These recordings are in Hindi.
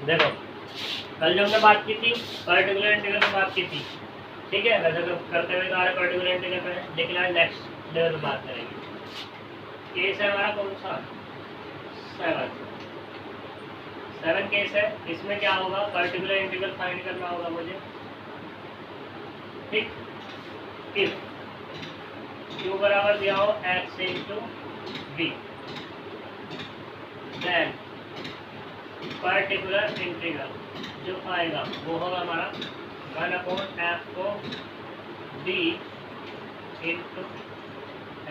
देखो कल जो हमने बात की थी पर्टिकुलर इंटीग्रल की बात की थी, ठीक है। वैसे तो करते हुए आ रहे पर्टिकुलर इंटीग्रल पे, लेकिन आज नेक्स्ट लेवल पे बात करेंगे। केस है हमारा कौन सा? 7 केस है। इसमें क्या होगा, पर्टिकुलर इंटीग्रल फाइंड करना होगा मुझे, ठीक। इफ क्यू बराबर दिया हो x into v, then particular integral जो आएगा वो होगा हमारा 1/f को d into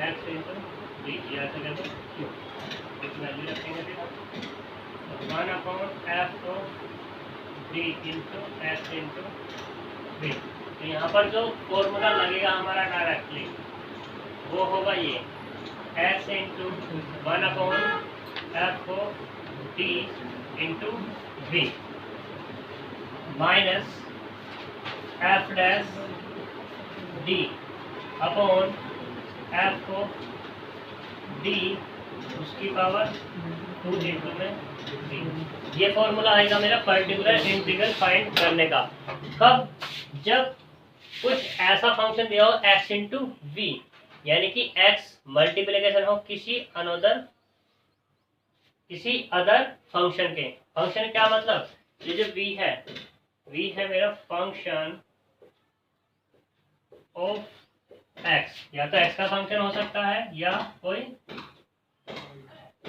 x into d, या ऐसे कर दो क्यू, इस वैल्यू रखेंगे फिर 1/f को d into x into v. तो यहाँ पर जो फॉर्मूला लगेगा हमारा डायरेक्टली वो होगा ये x इंटू 1/f को d into v minus f dash d upon f को डी उसकी पावर 2 इंटू में डी। ये फॉर्मूला आएगा मेरा पर्टिकुलर इंटीग्रल फाइंड करने का। कब? जब कुछ ऐसा फंक्शन दिया हो x इंटू वी, यानी कि x मल्टीप्लिकेशन हो किसी अदर फंक्शन के। फंक्शन क्या मतलब, ये जो v है मेरा फंक्शन ऑफ x, या तो x का फंक्शन हो सकता है या कोई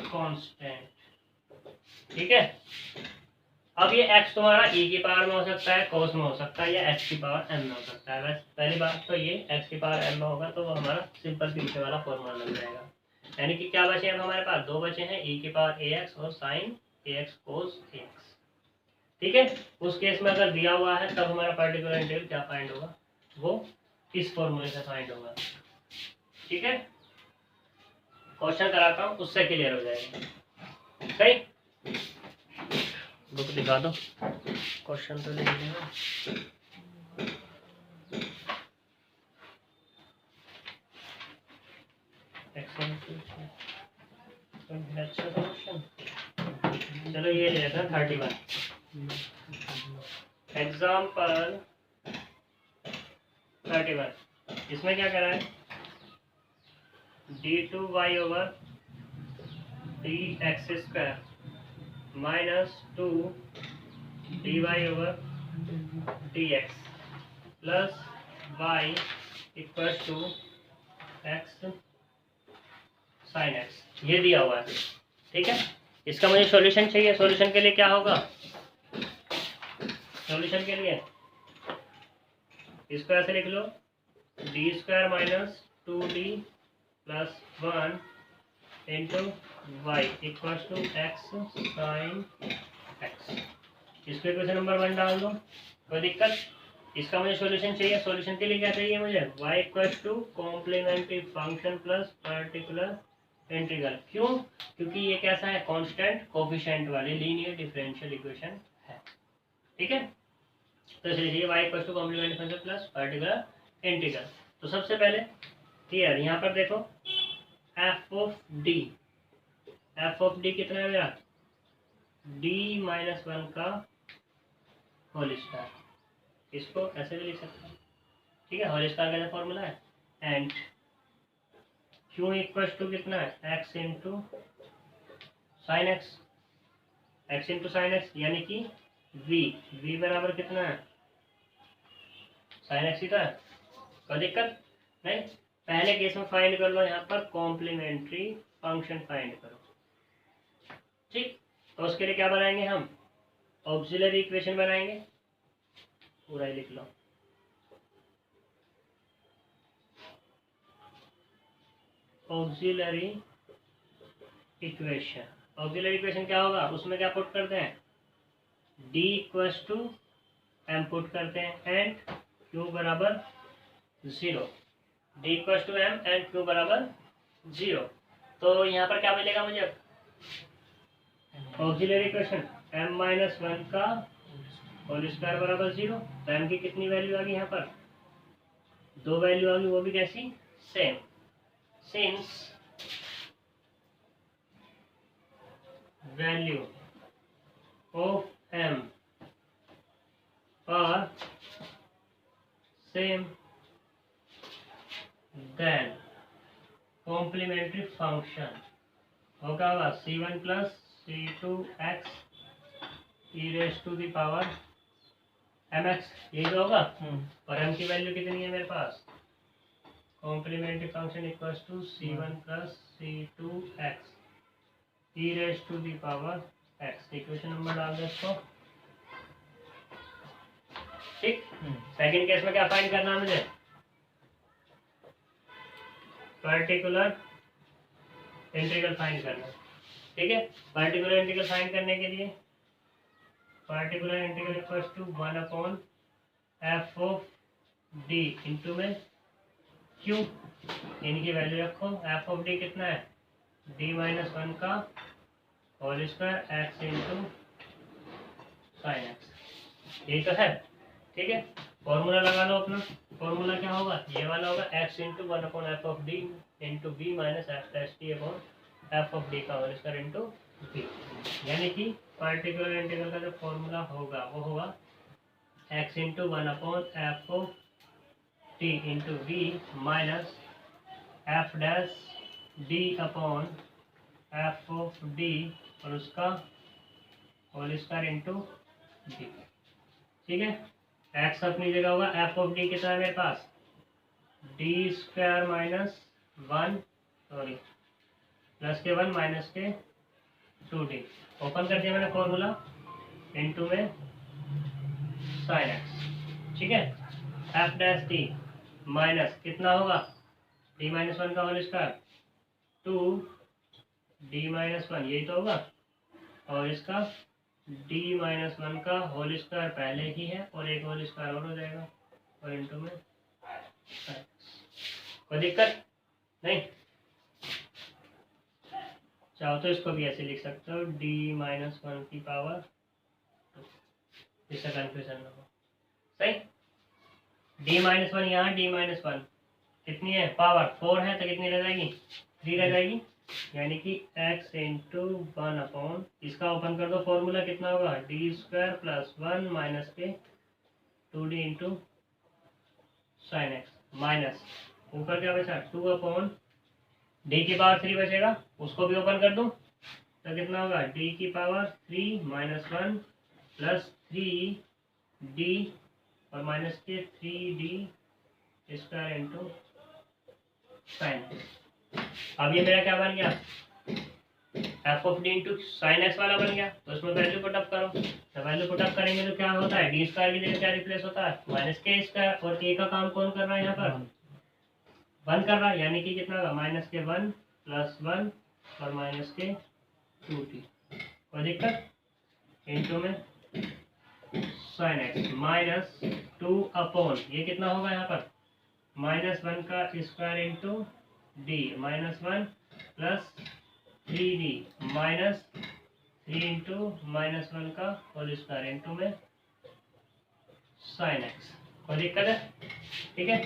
कांस्टेंट, ठीक है। अब ये x तुम्हारा e की पावर में हो सकता है, cos में हो सकता है, या x की पावर m में हो सकता है। बस पहली बात तो ये x की पावर m में होगा तो वो हमारा सिंपल पीछे वाला फॉर्मूला लग जाएगा। यानी कि क्या बचे अब हमारे पास? 2 बचे हैं, e की पावर ax और sin ax cos ax, ठीक है। उस केस में अगर दिया हुआ है तब हमारा पर्टिकुलर इंटीग्रल क्या फाइंड होगा, वो इस फॉर्मूले से फाइंड होगा, ठीक है। क्वेश्चन कराता हूँ उससे क्लियर हो जाएगा। सही, बुक दिखा दो, क्वेश्चन तो ले लीजिएगा। अच्छा क्वेश्चन, चलो ये ले लेते हैं 31। एग्जाम्पल 31, इसमें क्या करा है, d2y over dx² minus 2 dy over dx plus y equal to x sin x, ये दिया हुआ है, ठीक है। इसका मुझे सॉल्यूशन चाहिए। सॉल्यूशन के लिए क्या होगा, सॉल्यूशन के लिए इसको ऐसे लिख लो, d² minus 2d plus 1 into y equal to x sine x. इसको इक्वेशन नंबर 1 डाल दो, कोई दिक्कत। इसका मुझे सॉल्यूशन चाहिए। सॉल्यूशन के लिए क्या चाहिए मुझे, y equal to complementary function plus particular integral. क्यों? क्योंकि ये कैसा है, कांस्टेंट कोफिशिएंट वाली लीनियर डिफरेंशियल इक्वेशन है, ठीक है। तो इसलिए चाहिए y equal to complementary function plus particular integral. तो सबसे पहले क्लियर, यहाँ पर देखो f ऑफ d कितना है मेरा, d माइनस 1 का होल स्क्वायर। इसको ऐसे भी लिख सकते हैं, ठीक है। होल स्क्वायर का फॉर्मूला है। एंड q इक्वल टू कितना है, x इंटू साइन एक्स, यानी कि v बराबर कितना है, साइन एक्स ही तो है, कोई दिक्कत नहीं। पहले केस में फाइंड कर लो, यहाँ पर कॉम्प्लीमेंट्री फंक्शन फाइंड करो, ठीक। तो उसके लिए क्या बनाएंगे हम, ऑक्सिलरी इक्वेशन बनाएंगे, पूरा ही लिख लो। ऑक्सिलरी इक्वेशन क्या होगा, उसमें क्या पुट करते हैं, d equal to m put करते हैं एंड q बराबर 0, d equal to m and q बराबर 0। तो यहाँ पर क्या मिलेगा मुझे, ऑक्सिलरी इक्वेशन m माइनस 1 का होल स्क्वायर बराबर 0। तो m की कितनी वैल्यू आ गई, यहाँ पर 2 वैल्यू आ गई, वो भी कैसी, same. Since value of m are same, then complementary function होगा c1 plus c2x e raise to the power mx, यही तो होगा। और m की वैल्यू कितनी है मेरे पास? Complementary function equals to c1 plus c2x e raise to the power x। Equation number डाल दो इसको, ठीक। सेकंड केस में क्या फाइंड करना है मुझे? पर्टिकुलर इंटीग्रल फाइंड करना है, ठीक है। पर्टिकुलर इंटीग्रल फाइंड करने के लिए particular integral equals to 1 upon f of d into में क्यू, इनकी वैल्यू रखो। एफ ऑफ डी कितना है? डी माइनस 1 का whole square x into sine x, यही तो है, ठीक है। फॉर्मूला लगा लो अपना। फॉर्मूला क्या होगा? ये वाला होगा x into 1 upon f of d into b minus f dash t upon f of d का होल स्क्वायर इंटू बी। यानी कि पर्टिकुलर इंटीग्रल का जो फॉर्मूला होगा वो होगा x into 1 upon f of t into b minus f dash d upon f of d और उसका होल स्क्वायर इंटू बी, ठीक है। x अपनी जगह होगा, एफ ऑफ डी कितना है मेरे पास? D square minus 1 sorry plus k 1 minus k 2d। Open कर दिया मैंने फॉर्मूला, इनटू में साइन एक्स, ठीक है। एफ डैश डी माइनस कितना होगा? डी माइनस 1 का होल स्क्वायर 2d माइनस 1, यही तो होगा। और इसका d माइनस 1 का होल स्क्वायर पहले ही है और एक होल स्क्वायर और हो जाएगा और इनटू में कोई दिक्कत नहीं। चाहो तो इसको भी ऐसे लिख सकते हो, d माइनस 1 की पावर 2, इससे कंफ्यूजन ना हो, सही। d माइनस 1 यहाँ, d माइनस 1 कितनी है? पावर 4 है, तो कितनी रह जाएगी? 3 रह जाएगी। यानी कि x इंटू 1 अपॉन, इसका ओपन कर दो फॉर्मूला, कितना होगा? D square plus 1 minus k 2d into sine x minus ऊपर क्या बचा? 2 अपॉन डी की पावर 3 बचेगा, उसको भी ओपन कर दूं तो कितना होगा? डी की पावर 3 माइनस 1 प्लस 3d और माइनस के 3d square into sine x. अब ये मेरा क्या बन गया? F of d into sine x वाला बन गया। तो उसमें वैल्यू पुट अप करो, तो वैल्यू पुट अप करेंगे तो क्या होता है? डी स्क्वायर की जगह क्या रिप्लेस होता है? माइनस के स्क्वायर। और ए का काम कौन कर रहा है यहाँ पर? 1 कर रहा है, यानी कि कितना होगा? माइनस के 1 प्लस 1 और माइनस के 2t। कोई दिक्कत? इंटू में साइन एक्स माइनस 2 अपॉन, ये कितना होगा यहाँ पर? माइनस 1 का square into D minus 1 plus 3d minus 3 into minus 1 का होल स्क्वायर इंटू में साइन एक्स। कोई दिक्कत है? ठीक है।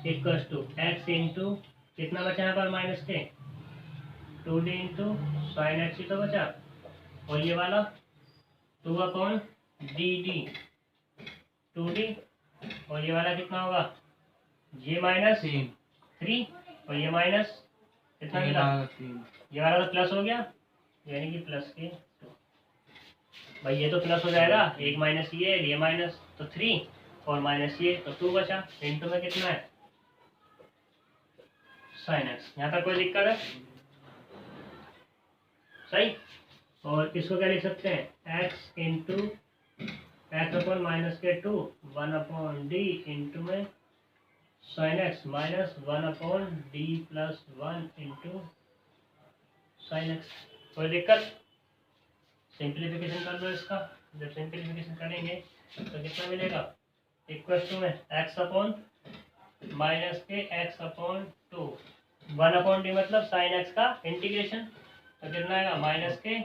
इक्वल्स टू एक्स इंटू कितना बचा यहाँ पर? Minus k 2d into sine x ही तो बचा, और ये वाला 2 अपॉन डी 2d, और ये वाला कितना होगा? ये माइनस 3 और ये माइनस कितना मिला? 3। ये वाला तो प्लस हो गया, यानी कि प्लस के 2। भाई ये तो प्लस हो जाएगा, एक माइनस ये माइनस तो 3 और माइनस ये तो 2 बचा। इंटू में कितना है? Sine x. यहाँ तक कोई दिक्कत है? सही। और इसको क्या लिख सकते हैं? X into x upon minus के 2 1 अपॉन डी इंटू में sine x minus 1 upon D plus 1 into sine x. कोई दिक्कत? सिंप्लीफिकेशन कर लो इसका। जब सिंप्लीफिकेशन करेंगे तो कितना मिलेगा? इक्वल टू में एक्स अपॉन माइनस के एक्स अपॉन 2 1 अपॉन डी मतलब साइन एक्स का इंटीग्रेशन, तो कितना आएगा? माइनस के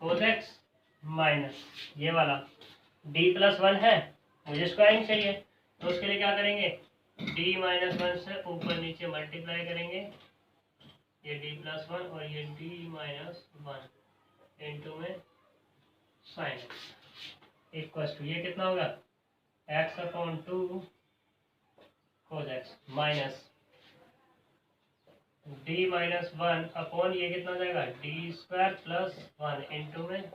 कोस एक्स माइनस ये वाला डी प्लस 1 है, मुझे स्क्वायरिंग चाहिए, तो उसके लिए क्या करेंगे? d माइनस 1 से ऊपर नीचे मल्टीप्लाई करेंगे, ये d प्लस 1 और ये d माइनस 1 इंटू में साइन एक्स इक्वल टू ये कितना होगा x upon 2 cos x minus D minus 1 upon ये कितना हो जाएगा डी स्क्वायर प्लस 1 इंटू में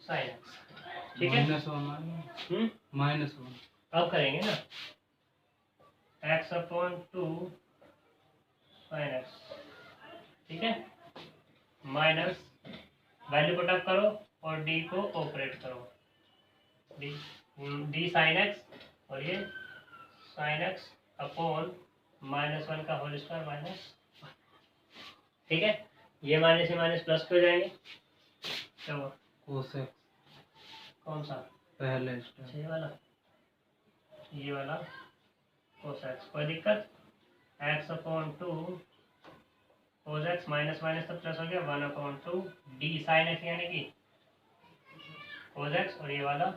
साइन एक्स। ठीक है -1 अब करेंगे ना एक्स अपॉन 2 साइन एक्स। ठीक है माइनस वैल्यू पुट अप करो और डी को ऑपरेट करो डी साइन एक्स और ये साइन एक्स अपॉन -1 का होल स्क्वायर माइनस। ठीक है ये माइनस से माइनस प्लस पे हो जाएंगे क्या हुआ कोस एक्स कौन सा पहले ये वाला कोस एक्स कोई दिक्कत x upon 2 cos x minus minus तब प्लस हो गया 1 अपॉन 2 डी साइन एक्स यानी कि कोस एक्स और ये वाला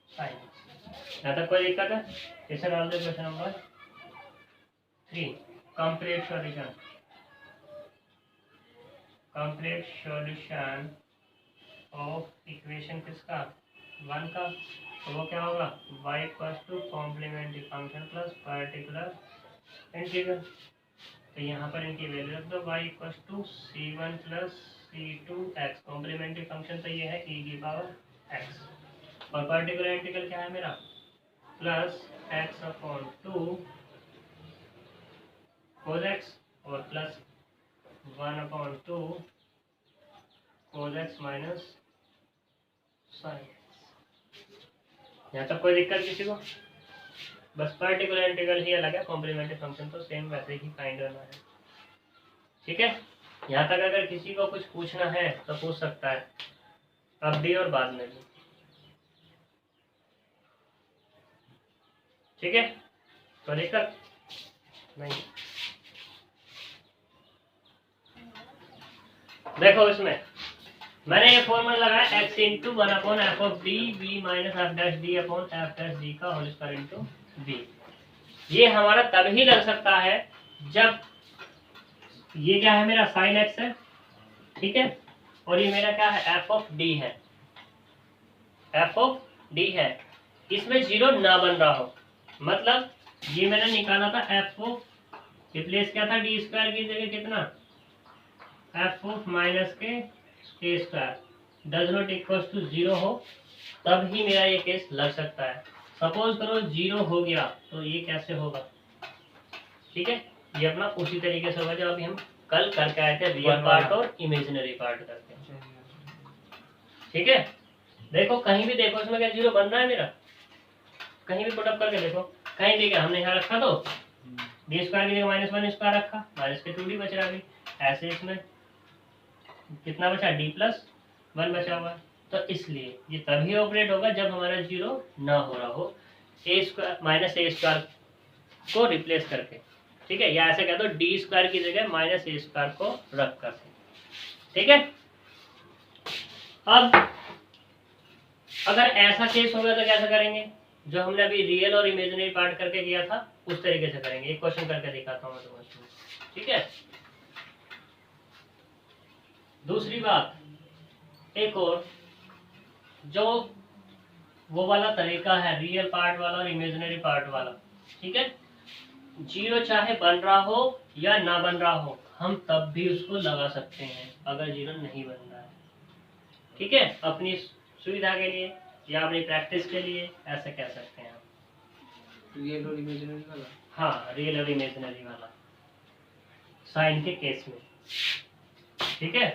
साइन एक्स। यहाँ तक कोई दिक्कत है? इसे डाल दो question number 3 complete solution of equation किसका 1 का तो वो क्या होगा y equals to complementary function plus particular integral. तो यहाँ पर इनकी वैल्यू रख दो y equals to c1 plus c2x complementary function तो ये है e की पावर x और पर्टिकुलर इंटीग्रल क्या है मेरा प्लस x अपॉन 2 cos x और प्लस 1 अपॉन 2 cos x minus sine x. यहाँ तक कोई दिक्कत किसी को? बस पर्टिकुलर इंटीग्रल ही अलग है कॉम्प्लीमेंट्री फंक्शन तो सेम वैसे ही फाइंड करना है। ठीक है यहाँ तक अगर किसी को कुछ पूछना है तो पूछ सकता है अब भी और बाद में भी। ठीक है तो दिक्कत नहीं। देखो इसमें मैंने ये फॉर्मूला लगाया x into 1 upon f of d v minus f dash d upon f dash d का होल स्क्वायर इंटू वी। ये हमारा तभी लग सकता है जब ये क्या है मेरा साइन एक्स है ठीक है और ये मेरा क्या है एफ ऑफ डी है एफ ऑफ डी है इसमें जीरो ना बन रहा हो मतलब ये मैंने निकाला था एफ ऑफ रिप्लेस क्या था डी स्क्वायर की जगह कितना F of minus k a square does not equal to 0 हो तब ही मेरा ये केस लग सकता है। सपोज करो 0 हो गया तो ये कैसे होगा? ठीक है ये अपना उसी तरीके से होगा जो अभी हम कल करके आए थे रियल पार्ट और इमेजिनरी पार्ट करके। ठीक है देखो कहीं भी देखो इसमें क्या 0 बन रहा है मेरा कहीं भी पुटअप करके देखो कहीं भी क्या हमने यहाँ रखा तो डी स्क्वायर की जगह -1 स्क्वायर रखा माइनस के 2d बच रहा अभी ऐसे इसमें कितना बचा d प्लस 1 बचा हुआ है तो इसलिए ये तभी ऑपरेट होगा जब हमारा 0 ना हो रहा हो ए स्क्वायर माइनस ए स्क्वायर को रिप्लेस करके। ठीक है या ऐसे कह दो डी स्क्वायर की जगह माइनस ए स्क्वायर को रख करके। ठीक है अब अगर ऐसा केस होगा तो कैसे करेंगे जो हमने अभी रियल और इमेजिनरी पार्ट करके किया था उस तरीके से करेंगे। एक क्वेश्चन करके दिखाता हूँ मैं तुम्हें। ठीक है दूसरी बात एक और जो वो वाला तरीका है रियल पार्ट वाला और इमेजिनरी पार्ट वाला। ठीक है 0 चाहे बन रहा हो या ना बन रहा हो हम तब भी उसको लगा सकते हैं अगर 0 नहीं बन रहा है। ठीक है अपनी सुविधा के लिए या अपनी प्रैक्टिस के लिए ऐसे कह सकते हैं आप रियल और इमेजिनरी वाला। हाँ रियल और इमेजिनरी वाला साइन के केस में। ठीक है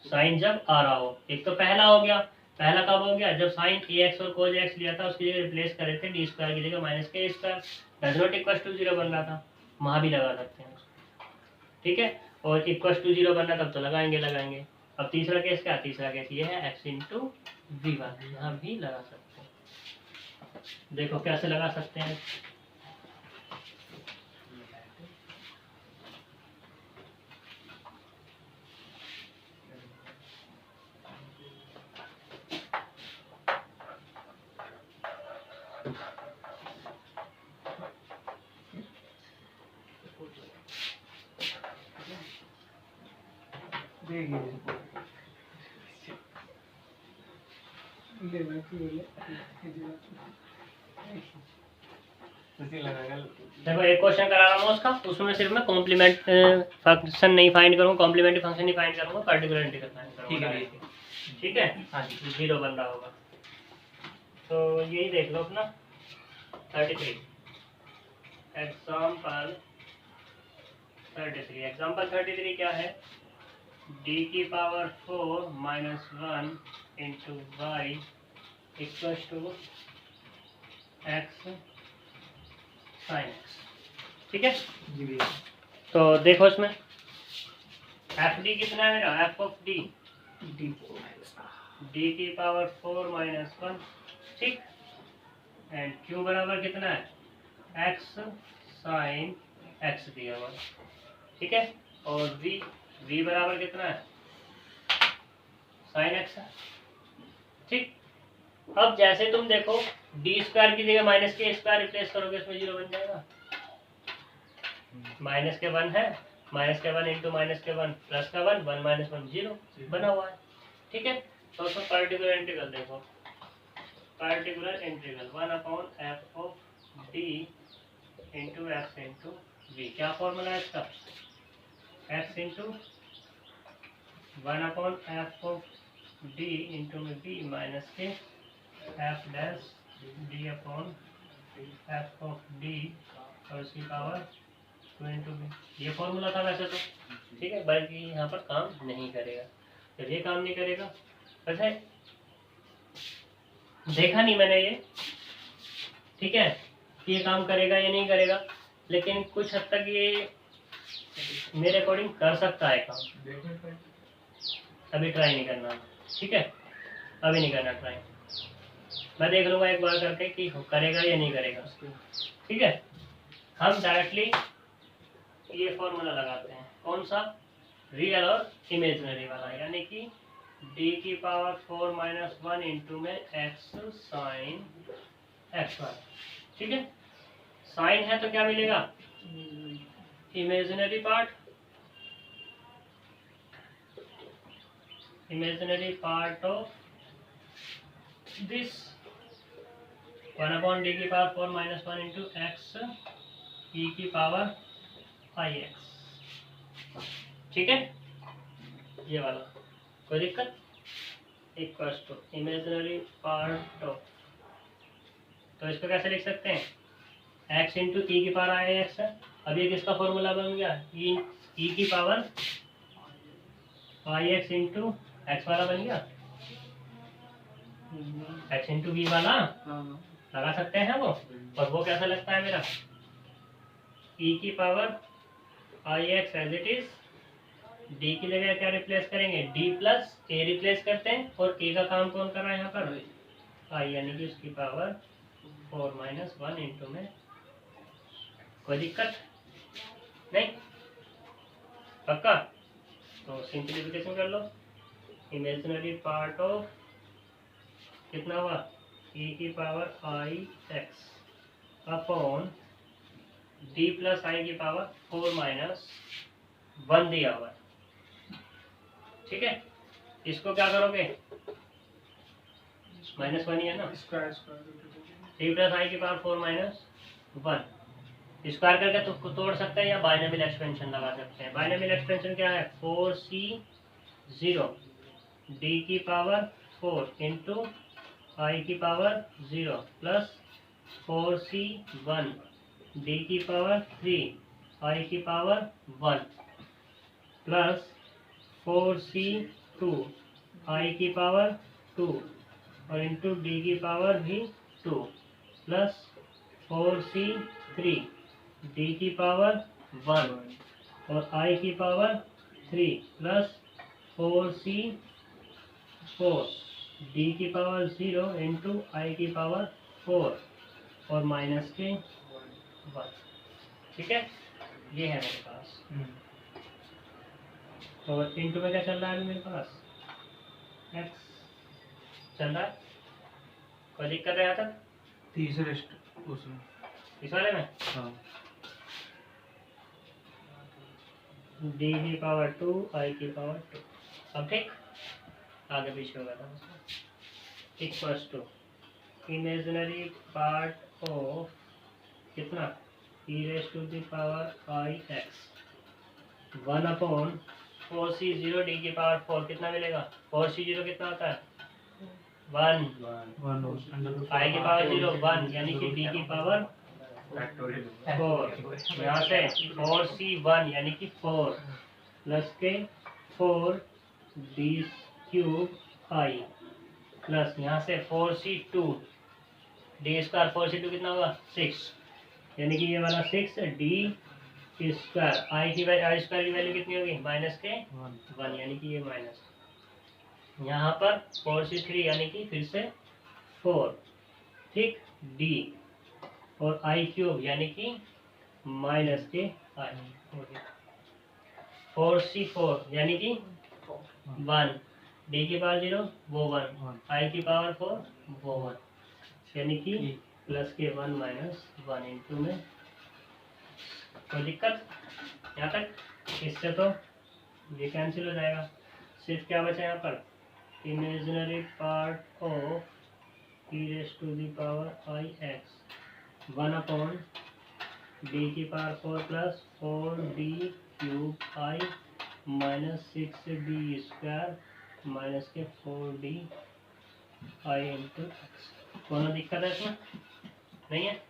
साइन जब आ रहा हो एक तो पहला हो गया पहला कब हो गया जब साइन ax और cos x लिया था उसकी जगह रिप्लेस करे थे डी स्क्वायर की जगह माइनस के square does not equal to 0 बन रहा था वहां भी लगा सकते हैं। ठीक है और इक्वल टू 0 बन रहा तब तो लगाएंगे। अब तीसरा केस क्या तीसरा केस ये है x इंटू वी वन यहाँ भी लगा सकते हैं। देखो कैसे लगा सकते हैं देखो एक क्वेश्चन करा रहा हूँ उसका, उसमें सिर्फ मैं कॉम्प्लीमेंट फंक्शन नहीं फाइंड करूँगा, कॉम्प्लीमेंट्री फंक्शन नहीं फाइंड करूँगा, पर्टिकुलर इंटीग्रल फाइंड करूँगा। ठीक है, हाँ जी, 0 बन रहा होगा। तो यही देख लो अपना 33 एग्जाम्पल 33 क्या है, d की power 4 minus 1 into y equals to x sine x. ठीक है जी। तो देखो इसमें एफ डी कितना है मेरा, एफ ऑफ डी डी की पावर 4 माइनस 1, ठीक, एंड क्यू बराबर कितना है, एक्स साइन एक्स दिया हुआ, ठीक है, और v बराबर कितना है, साइन एक्स है। ठीक, अब जैसे तुम देखो डी स्क्वायर की जगह माइनस के स्क्वायर रिप्लेस करोगे, इसमें 0 बन जाएगा। माइनस के 1 है, माइनस के 1 इंटू माइनस के 1 प्लस का 1 1 माइनस 1 0 बना हुआ है। ठीक है, तो उसमें पर्टिकुलर इंटीग्रल देखो, particular integral 1/f of d into x into v. क्या फॉर्मूला है इसका, x into 1/f of d into में v माइनस के f dash d upon f of d और उसकी पावर 2 इंटू v। ये फॉर्मूला था वैसे तो, ठीक है, बल्कि यहाँ पर काम नहीं करेगा। जब ये काम नहीं करेगा, वैसे देखा नहीं मैंने ये, ठीक है, ये काम करेगा या नहीं करेगा, लेकिन कुछ हद तक ये मेरे अकॉर्डिंग कर सकता है काम। अभी ट्राई नहीं करना, ठीक है, अभी नहीं करना ट्राई, मैं देख लूंगा एक बार करके कि करेगा या नहीं करेगा। ठीक है, हम डायरेक्टली ये फॉर्मूला लगाते हैं, कौन सा, रियल और इमेजिनरी वाला, यानी कि d की पावर 4 माइनस 1 इंटू में x साइन एक्स वाला। ठीक है, साइन है तो क्या मिलेगा, imaginary part, imaginary part of this 1/d की power 4 minus 1 into x e की पावर i x। ठीक है, ये वाला, कोई दिक्कत, equals to imaginary part of, तो इसको कैसे लिख सकते हैं, x इंटू ई की पावर आई एक्स है। अब ये किसका फॉर्मूला बन गया, ई की power i x into x वाला बन गया, x इंटू वी वाला लगा सकते हैं वो, और वो कैसा लगता है मेरा, ई की power i x as it is, d की जगह क्या रिप्लेस करेंगे, डी प्लस ए रिप्लेस करते हैं, और ए का काम कौन कर रहा है यहाँ पर, आई, यानी कि उसकी पावर 4 माइनस 1 इंटू में, कोई दिक्कत नहीं, पक्का। तो सिंप्लीफिकेशन कर लो, इमेजिनरी पार्ट ऑफ कितना हुआ, e की power i x upon D plus आई की पावर 4 माइनस 1 दिया हुआ है। ठीक है, इसको क्या करोगे, माइनस 1 ही है ना, डी प्लस आई की पावर 4 माइनस 1 स्क्वायर करके तो तोड़ सकते हैं, या बाइनोमियल एक्सपेंशन लगा सकते हैं। बाइनोमियल एक्सपेंशन क्या है, 4c0 डी की पावर 4 इंटू आई की पावर 0 प्लस 4c1 डी की पावर 3 आई की पावर 1 प्लस 4c2 आई की पावर 2 और इंटू डी की पावर भी 2 प्लस 4c3 डी की पावर 1 और आई की पावर 3 प्लस 4c4 डी की पावर 0 इंटू आई की पावर 4 और माइनस के 1। ठीक है, ये है मेरे पास, और इंटू में क्या चल रहा है अभी मेरे पास, x चल रहा है, कोई दिक्कत है यहाँ तक, तीसरे उसमें, इस वाले में, हाँ, डी की पावर 2 आई की पावर 2, अब ठीक, आगे पीछे होगा था उसमें। Equals to imaginary part of कितना e raise to the power i x 1 upon 4c0 d की पावर 4 कितना मिलेगा 4c0 कितना होता है 1 1 आई की पावर 0 1 यानी कि d की पावर 4 यहाँ से 4c1 यानी कि 4 प्लस के 4 d क्यूब आई प्लस यहाँ से 4c2 डी स्क्वायर 4c2 कितना होगा 6 यानी कि ये वाला 6 डी स्क्वायर आई स्क्वायर की वैल्यू कितनी होगी माइनस के 1 यानी कि ये माइनस यहाँ पर 4c3 यानी कि फिर से 4 ठीक डी और आई क्यूब यानी कि माइनस के आई 4c4 यानी कि 1 डी की पावर 0 वो 1 आई की पावर 4 वो 1 यानी कि प्लस के 1 माइनस 1 इंटू में कोई दिक्कत यहाँ तक इससे तो ये कैंसिल हो जाएगा सिर्फ क्या बचा यहाँ पर imaginary part of e raise to the power i x 1 upon d की power 4 plus 4 d cube i minus 6 d square minus के 4 डी आई इंटू एक्स कोनो दिक्कत है इसमें नहीं है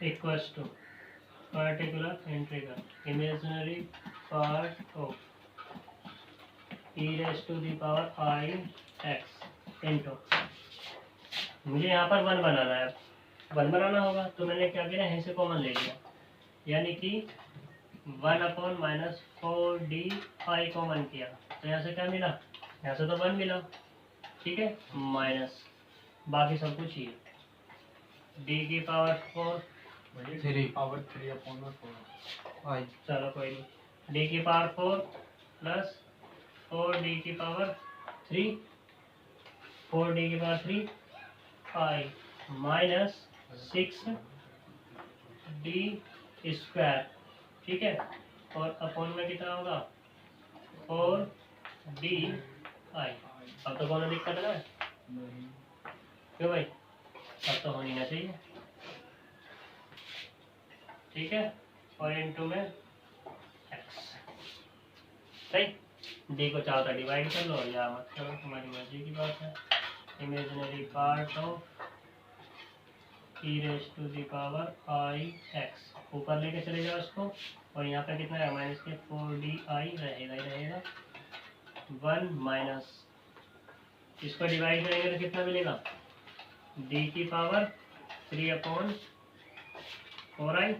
equals to particular integral imaginary part of e raise to the power i x into मुझे यहाँ पर 1 बनाना है 1 बनाना होगा तो मैंने क्या किया यहीं से कॉमन ले लिया यानी कि 1 upon minus 4 D I common किया तो यहाँ से क्या मिला यहाँ से तो 1 मिला ठीक है माइनस बाकी सब कुछ ही डी की पावर 4 पावर 3 अपॉन 4 आई चलो कोई नहीं डी की पावर 4 प्लस 4 डी की पावर 3 4 डी की पावर 3 आई माइनस 6 डी स्क्वायर ठीक है और अपॉन में कितना होगा 4 डी आई अब तो कौन दिक्कत है क्यों भाई अब तो होनी ना चाहिए ठीक है और इनटू में एक्स सही डी को चाहो तो डिवाइड कर लो या मत करो तुम्हारी मर्जी की बात है imaginary part of e raise to the power i x ऊपर लेके चले जाओ इसको और यहाँ पे कितना है माइनस के 4 डी आई रहेगा ही रहेगा 1 माइनस इसको डिवाइड करेंगे तो कितना मिलेगा डी की पावर 3 अपॉन 4i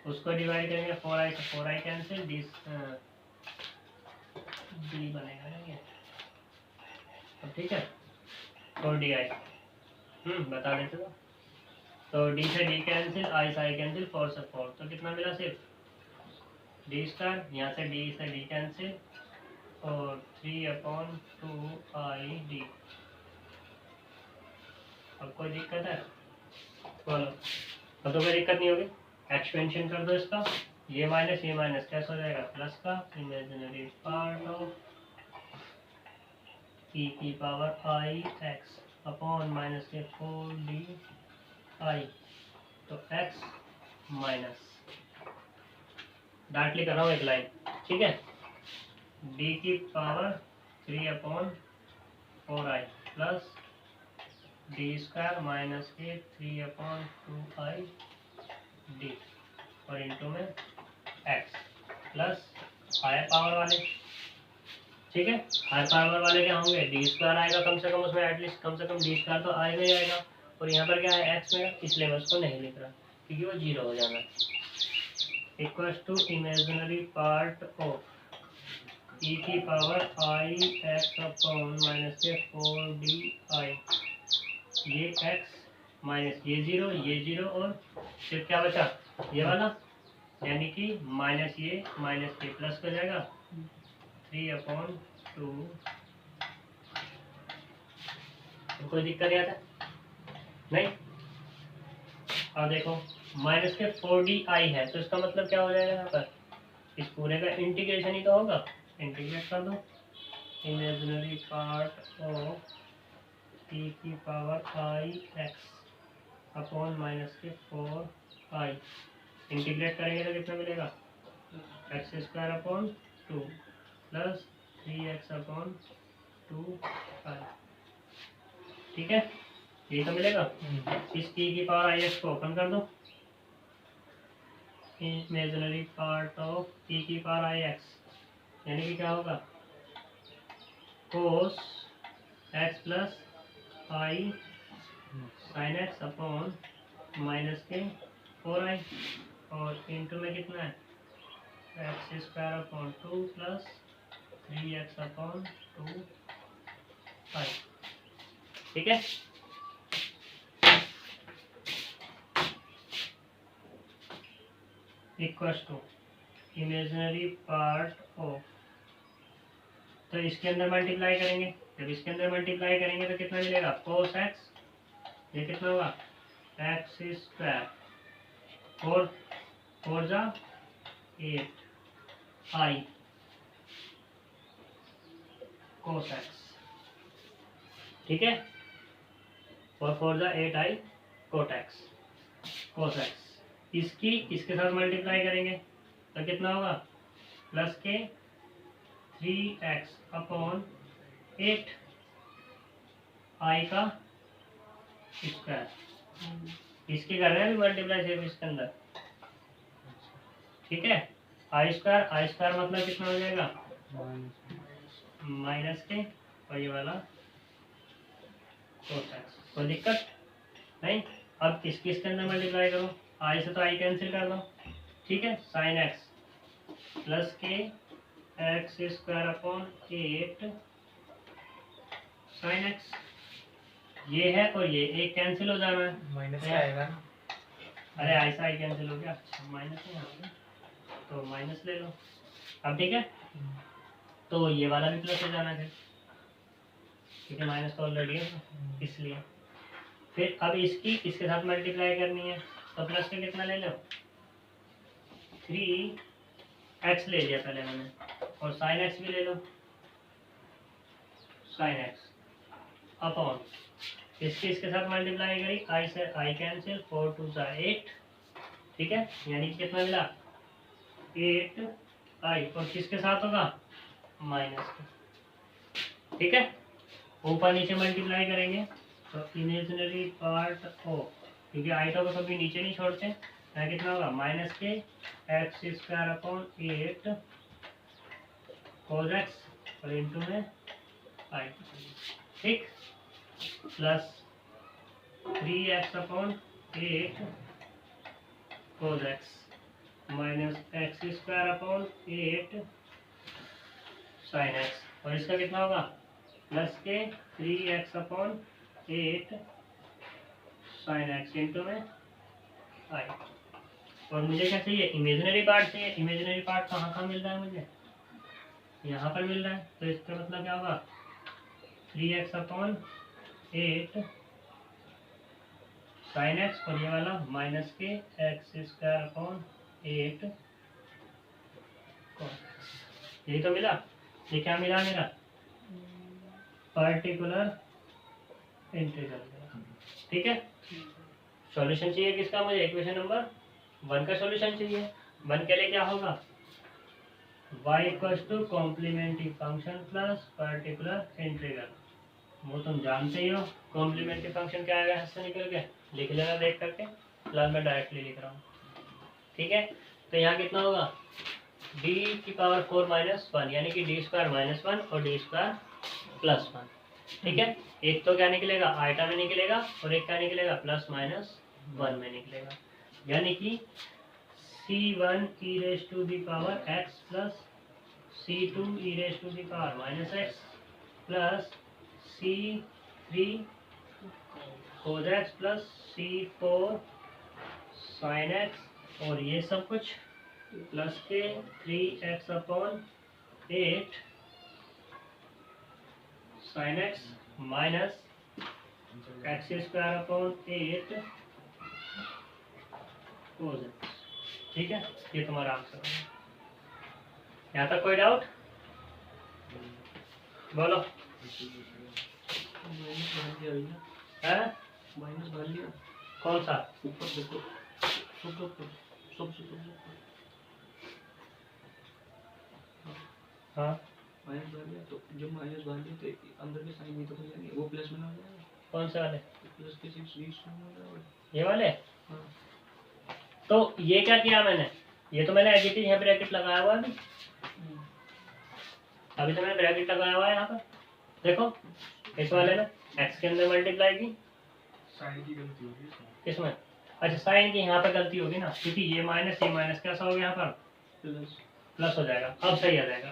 उसको डिवाइड करेंगे 4i तो 4i कैंसिल डी बनेगा ना ये अब ठीक है 4di बता देते तो डी से डी कैंसिल आई से आई कैंसिल 4 से 4 तो कितना मिला सिर्फ डी स्क्वायर यहाँ से डी कैंसिल और 3 अपॉन 2i डी अब कोई दिक्कत है बोलो अब तो कोई दिक्कत नहीं होगी एक्सपेंशन कर दो इसका ये माइनस कैसे हो जाएगा प्लस का इमेजिनरी पार्ट ऑफ ई की power i x upon minus के 4 डी आई तो एक्स माइनस डायरेक्टली कर रहा हूँ एक लाइन ठीक है डी की power 3 upon 4i plus D square minus के 3 अपॉन 2i डी और इंटू में एक्स प्लस हायर पावर वाले ठीक है हायर पावर वाले क्या होंगे डी स्क्वायर आएगा कम से कम उसमें एटलीस्ट कम से कम डी स्क्वायर तो आएगा ही आएगा और यहाँ पर क्या है एक्स में इसलिए मैं उसको नहीं लिख रहा क्योंकि वो 0 हो जाना equals to imaginary part of e की power i x upon minus के 4 डी आई ये एक्स माइनस ये 0 और सिर्फ क्या बचा ये वाला यानी कि माइनस ये माइनस के प्लस हो जाएगा 3 अपॉन 2 कोई दिक्कत नहीं आता नहीं और देखो माइनस के 4di है तो इसका मतलब क्या हो जाएगा यहाँ पर इस पूरे का इंटीग्रेशन ही तो होगा इंटीग्रेट कर दो इमेजिनरी पार्ट ऑफ e की power i x upon minus के 4i। इंटीग्रेट करेंगे तो कितना मिलेगा, x square upon 2 plus 3x upon 2i। ठीक है, ये तो मिलेगा। इस e की पावर आई एक्स को ओपन कर दो, इमेजिनरी पार्ट ऑफ e की पावर आई एक्स, यानी कि क्या होगा, कोस एक्स प्लस आई साइन एक्स अपॉन माइनस के 4i, और इंटू में कितना है, x square upon 2 plus 3x upon 2i। ठीक है, equals to imaginary part of, तो इसके अंदर मल्टीप्लाई करेंगे, जब इसके अंदर मल्टीप्लाई करेंगे तो कितना मिलेगा, कोस एक्स, ये कितना होगा, एक्स स्क्वायर, फोर जा 8 आई कोस एक्स। ठीक है, और 4 जा 8 I cot x, cos x. इसकी इसके साथ मल्टीप्लाई करेंगे तो कितना होगा, प्लस के 3x अपॉन 8 आई का स्क्वायर। इसके कर रहे हैं मल्टीप्लाई सिर्फ इसके अंदर। ठीक है, आई स्क्वायर मतलब कितना हो जाएगा, माइनस के, और ये वाला कोस एक्स। कोई दिक्कत नहीं। अब इसके अंदर मल्टीप्लाई करो, आई से तो आई कैंसिल कर दो। ठीक है, साइन एक्स प्लस के x square upon 8 sine x, ये है और ये एक कैंसिल हो जाना है, माइनस का आएगा। अरे ऐसा आई कैंसिल हो गया, माइनस नहीं आएगा तो माइनस ले लो। अब ठीक है, तो ये वाला भी प्लस हो जाना है, क्योंकि माइनस तो ऑलरेडी है इसलिए। फिर अब इसके साथ मल्टीप्लाई करनी है, तो प्लस के कितना ले लो, 3x ले लिया पहले मैंने, और साइन एक्स भी ले लो, साइन एक्स अपॉन इसके साथ मल्टीप्लाई करी, आई से आई कैंसिल, 4 2 जा 8। ठीक है, यानी कितना मिला, 8 आई, और किसके साथ होगा, माइनस के। ठीक है, ऊपर नीचे मल्टीप्लाई करेंगे तो इमेजिनरी पार्ट ओ, क्योंकि आइटा को कभी नीचे नहीं छोड़ते, यहाँ कितना होगा, माइनस के x square upon 8 cos x, और इंटू में आई। ठीक, plus 3x upon 8 cos x minus x square upon 8 sine x, और इसका कितना होगा, प्लस के 3x upon 8 sine x into में आई। और मुझे क्या चाहिए, इमेजिनरी पार्ट चाहिए। इमेजिनरी पार्ट कहाँ मिल रहा है मुझे, यहाँ पर मिल रहा है, तो इसका मतलब क्या होगा, 3x अपॉन 8 साइन एक्स, और ये वाला माइनस के x square upon 8 cos x. यही तो मिला। ये क्या मिला मेरा, पर्टिकुलर इंटीग्रल। ठीक है, सॉल्यूशन चाहिए किसका मुझे, इक्वेशन नंबर 1 का सॉल्यूशन चाहिए। 1 के लिए क्या होगा, y equals to complementary function plus particular integral. वो तुम जानते ही हो, कॉम्प्लीमेंट्री फंक्शन क्या आएगा इससे निकल के, लिख लेना देख करके, फिलहाल मैं डायरेक्टली लिख रहा हूँ। ठीक है, तो यहाँ कितना होगा, d की पावर 4 माइनस 1, यानी कि d स्क्वायर माइनस 1 और d स्क्वायर प्लस 1। ठीक है, एक तो क्या निकलेगा, आइटा में निकलेगा, और एक क्या निकलेगा, प्लस माइनस 1 में निकलेगा, यानी कि c1 e raise to the power x plus c2 e raise to the power minus x plus c3 cos x plus c4 sin x, और ये सब कुछ प्लस के 3x upon 8 sin x minus x square upon 8 cos x। ठीक है, ये तुम्हारा आंसर है। यहाँ तक कोई डाउट? बोलो। माइनस डाल दिया भैया, है माइनस डाल दिया। कौन सा? ऊपर देखो, सबसे ऊपर, सबसे ऊपर। हाँ माइनस डाल दिया, तो जब माइनस डाल दिया तो अंदर के साइन भी तो हो जाएंगे, वो प्लस में ना हो जाएगा। कौन से वाले? प्लस के 6 बीच में हो जाएगा। ये वाले? हाँ। तो ये क्या किया मैंने, ये तो मैंने एडिटिव यहाँ ब्रैकेट लगाया हुआ है अभी तो मैंने ब्रैकेट लगाया हुआ है यहाँ पर। देखो इस वाले में x के अंदर मल्टीप्लाई की, साइन की गलती होगी इसमें। किसमें? अच्छा साइन की यहाँ पर गलती होगी ना, क्योंकि ये माइनस कैसा हो गया यहाँ पर, प्लस प्लस हो जाएगा। अब सही आ जाएगा।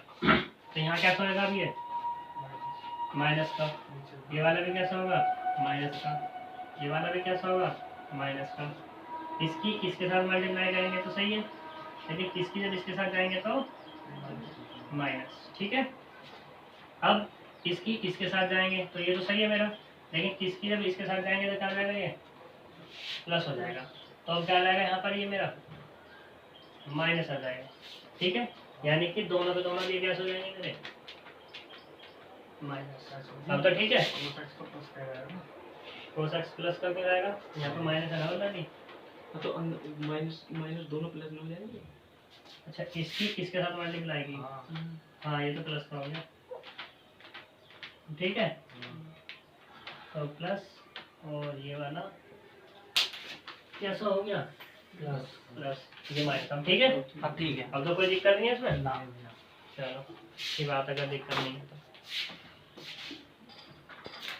तो यहाँ कैसा होगा अब ये माइनस का, ये वाला भी कैसा होगा माइनस का, ये वाला भी कैसा होगा माइनस का। इसकी इसके साथ मल्टीप्लाई करेंगे तो सही है, लेकिन किसकी जब इसके साथ जाएंगे तो माइनस। ठीक है, अब इसकी इसके साथ जाएंगे तो ये तो सही है मेरा, लेकिन किसकी जब इसके साथ जाएंगे तो क्या हो जाएगा, ये प्लस हो जाएगा। तो अब क्या आ जाएगा यहाँ पर, ये मेरा माइनस आ जाएगा। ठीक है, यानी कि दोनों के दोनों ये कैसे हो जाएंगे मेरे माइनस। अब तो ठीक है, cos x प्लस करके जाएगा, यहाँ पर माइनस है ना ऑलरेडी। हाँ, तो माइनस माइनस दोनों प्लस में हो जाएंगे। अच्छा इसकी इसके साथ मल्टीप्लाई की, हाँ ये तो प्लस का हो गया। ठीक है, तो प्लस और ये वाला कैसा हो गया प्लस प्लस, ये माइनस। अब ठीक है, हाँ ठीक है। अब तो कोई दिक्कत नहीं है इसमें। ना चलो ये बात अगर दिक्कत नहीं है तो